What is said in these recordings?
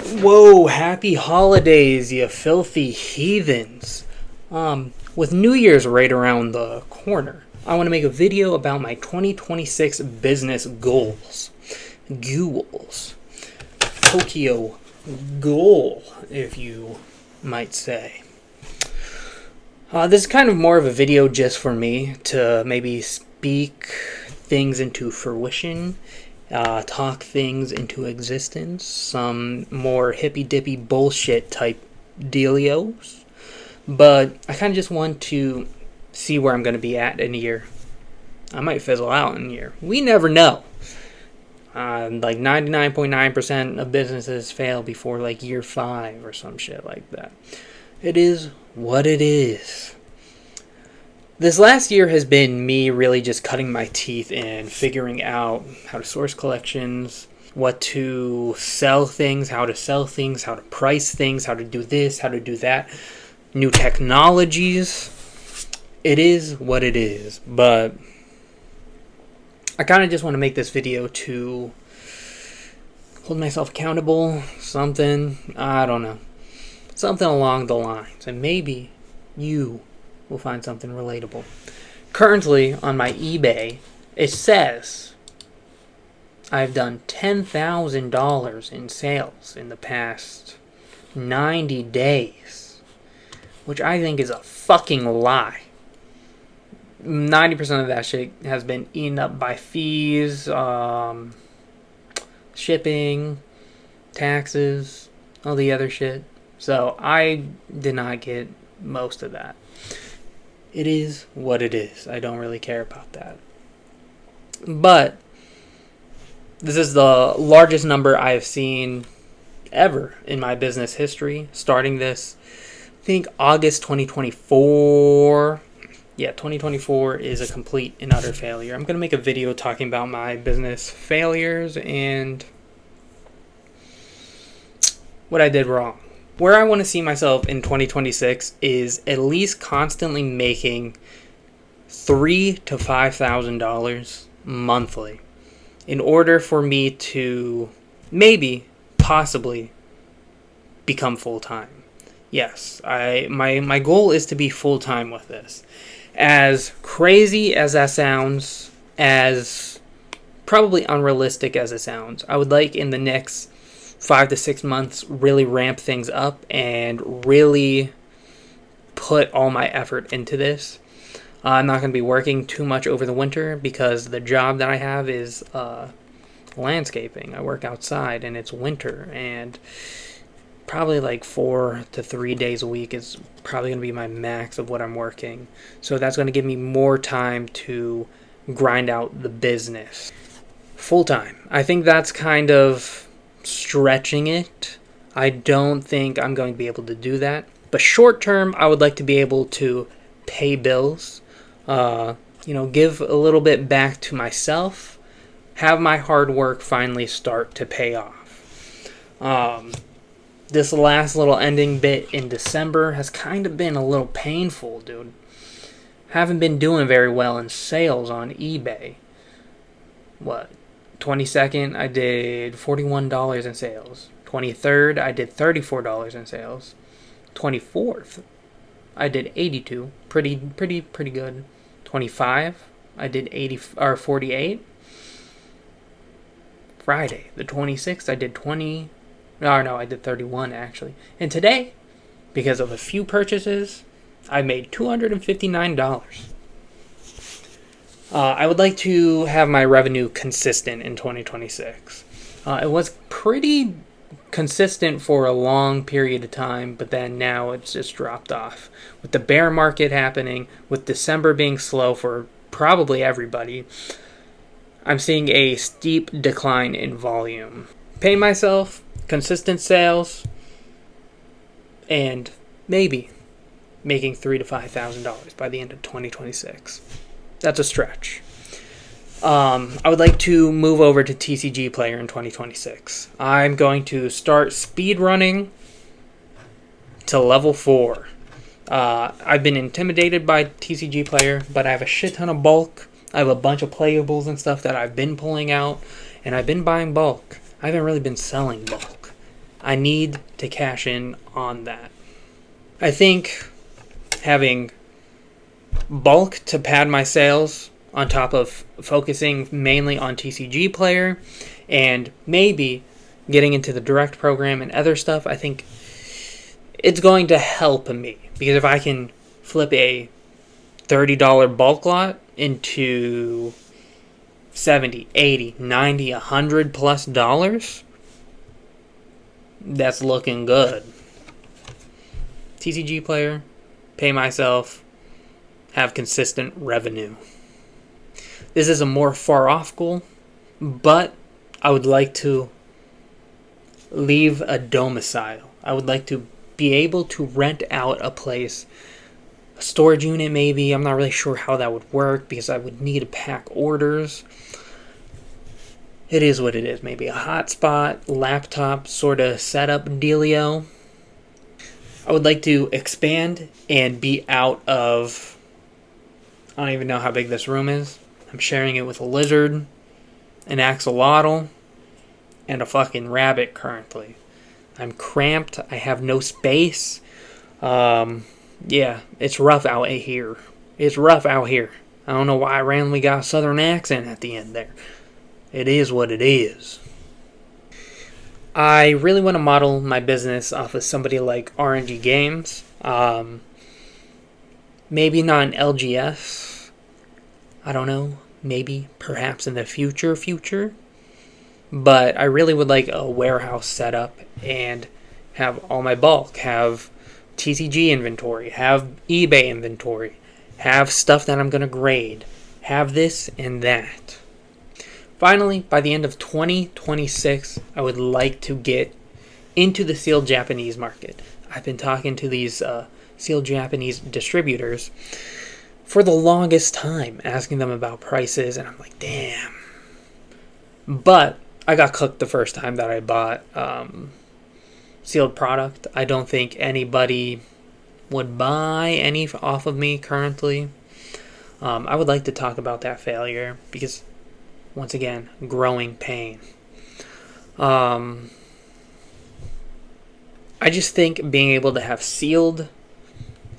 Whoa, happy holidays, you filthy heathens. With New Year's right around the corner, I want to make a video about my 2026 business goals. Goals. Tokyo goal, if you might say. This is kind of more of a video just for me to maybe speak things into fruition, talk things into existence, some more hippy-dippy bullshit type dealios. But I kind of just want to see where I'm going to be at in a year. I might fizzle out in a year. We never know. Like 99.9% of businesses fail before like year 5 or some shit like that. It is what it is. This last year has been me really just cutting my teeth and figuring out how to source collections, what to sell things, how to price things, how to do this, how to do that, new technologies. It is what it is, but I kind of just want to make this video to hold myself accountable, something, I don't know. Something along the lines, and maybe you will find something relatable. Currently, on my eBay, it says I've done $10,000 in sales in the past 90 days, which I think is a fucking lie. 90% of that shit has been eaten up by fees, shipping, taxes, all the other shit. So I did not get most of that. It is what it is. I don't really care about that. But this is the largest number I have seen ever in my business history. Starting this, I think August 2024. Yeah, 2024 is a complete and utter failure. I'm going to make a video talking about my business failures and what I did wrong. Where I want to see myself in 2026 is at least constantly making $3,000 to $5,000 monthly in order for me to maybe, possibly become full-time. Yes, my goal is to be full-time with this. As crazy as that sounds, as probably unrealistic as it sounds, I would like in the next 5 to 6 months really ramp things up and really put all my effort into this. I'm not going to be working too much over the winter because the job that I have is landscaping. I work outside and it's winter, and probably like 4 to 3 days a week is probably going to be my max of what I'm working. So that's going to give me more time to grind out the business full time. I think that's kind of stretching it. I don't think I'm going to be able to do that. But short term, I would like to be able to pay bills, give a little bit back to myself, have my hard work finally start to pay off. This last little ending bit in December has kind of been a little painful, dude. Haven't been doing very well in sales on eBay. 22nd, I did $41 in sales. 23rd, I did $34 in sales. 24th, I did $82. Pretty good. 25, I did 48. Friday, the 26th, I did 20. No, I did 31 actually. And today, because of a few purchases, I made $259. I would like to have my revenue consistent in 2026. It was pretty consistent for a long period of time, but then now it's just dropped off. With the bear market happening, with December being slow for probably everybody, I'm seeing a steep decline in volume. Pay myself, consistent sales, and maybe making $3,000 to $5,000 by the end of 2026. That's a stretch. I would like to move over to TCG Player in 2026. I'm going to start speed running to level 4. I've been intimidated by TCG Player, but I have a shit ton of bulk. I have a bunch of playables and stuff that I've been pulling out, and I've been buying bulk. I haven't really been selling bulk. I need to cash in on that. I think having bulk to pad my sales on top of focusing mainly on TCG player and maybe getting into the direct program and other stuff, I think it's going to help me. Because if I can flip a $30 bulk lot into 70, 80, 90, 100 plus dollars, that's looking good. TCG player, pay myself, have consistent revenue. This is a more far off goal, but I would like to leave a domicile. I would like to be able to rent out a place, a storage unit maybe. I'm not really sure how that would work because I would need to pack orders. It is what it is. Maybe a hotspot, laptop sort of setup dealio. I would like to expand and be out of... I don't even know how big this room is. I'm sharing it with a lizard, an axolotl, and a fucking rabbit currently. I'm cramped. I have no space. Yeah, it's rough out here. It's rough out here. I don't know why I randomly got a southern accent at the end there. It is what it is. I really want to model my business off of somebody like RNG Games. Maybe not an LGS. I don't know. Maybe, perhaps in the future. But I really would like a warehouse setup and have all my bulk. Have TCG inventory. Have eBay inventory. Have stuff that I'm going to grade. Have this and that. Finally, by the end of 2026, I would like to get into the sealed Japanese market. I've been talking to these sealed Japanese distributors for the longest time, asking them about prices, and I'm like, damn. But I got cooked the first time that I bought sealed product. I don't think anybody would buy any off of me currently. I would like to talk about that failure because, once again, growing pain. I just think being able to have sealed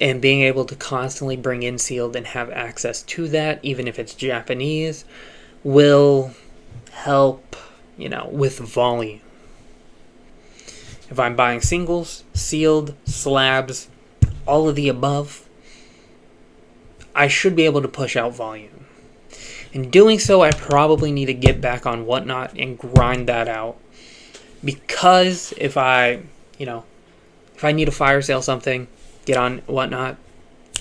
and being able to constantly bring in sealed and have access to that, even if it's Japanese, will help, with volume. If I'm buying singles, sealed, slabs, all of the above, I should be able to push out volume. In doing so, I probably need to get back on Whatnot and grind that out. Because if I need to fire sale something, get on Whatnot,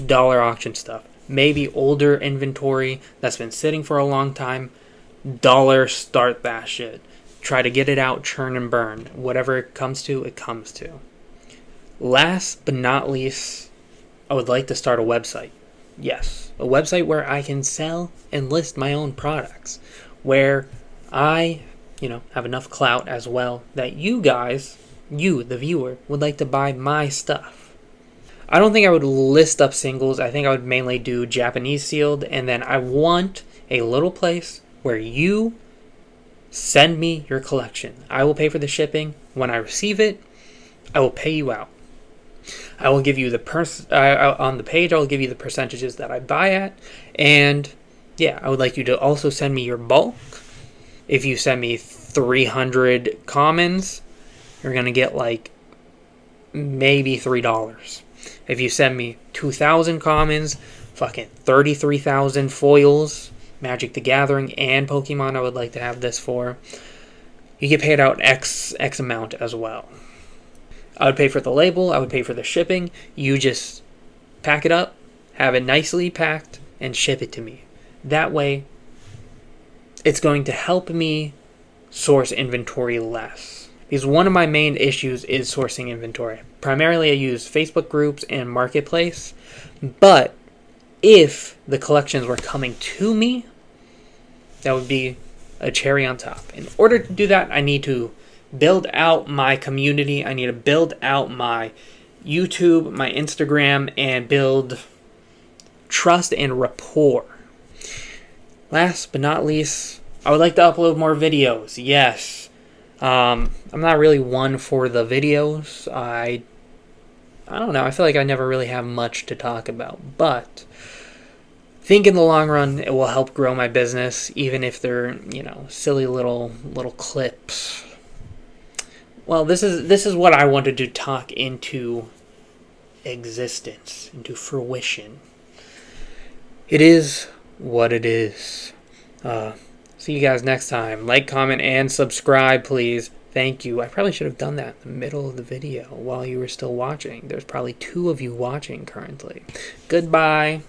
dollar auction stuff. Maybe older inventory that's been sitting for a long time, dollar start that shit. Try to get it out, churn and burn. Whatever it comes to, it comes to. Last but not least, I would like to start a website. Yes, a website where I can sell and list my own products. Where I, have enough clout as well that you guys, you, the viewer, would like to buy my stuff. I don't think I would list up singles. I think I would mainly do Japanese sealed. And then I want a little place where you send me your collection. I will pay for the shipping. When I receive it, I will pay you out. I will give you on the page, I will give you the percentages that I buy at. And yeah, I would like you to also send me your bulk. If you send me 300 commons, you're going to get maybe $3. If you send me 2,000 commons, fucking 33,000 foils, Magic the Gathering and Pokemon I would like to have this for, you get paid out X amount as well. I would pay for the label, I would pay for the shipping. You just pack it up, have it nicely packed, and ship it to me. That way, it's going to help me source inventory less. Because one of my main issues is sourcing inventory. Primarily, I use Facebook groups and Marketplace. But if the collections were coming to me, that would be a cherry on top. In order to do that, I need to build out my community. I need to build out my YouTube, my Instagram, and build trust and rapport. Last but not least, I would like to upload more videos. Yes, I'm not really one for the videos. I don't know. I feel like I never really have much to talk about, but think in the long run it will help grow my business, even if they're, silly little clips. Well, this is what I wanted to talk into existence, into fruition. It is what it is. See you guys next time. Like, comment, and subscribe, please. Thank you. I probably should have done that in the middle of the video while you were still watching. There's probably 2 of you watching currently. Goodbye.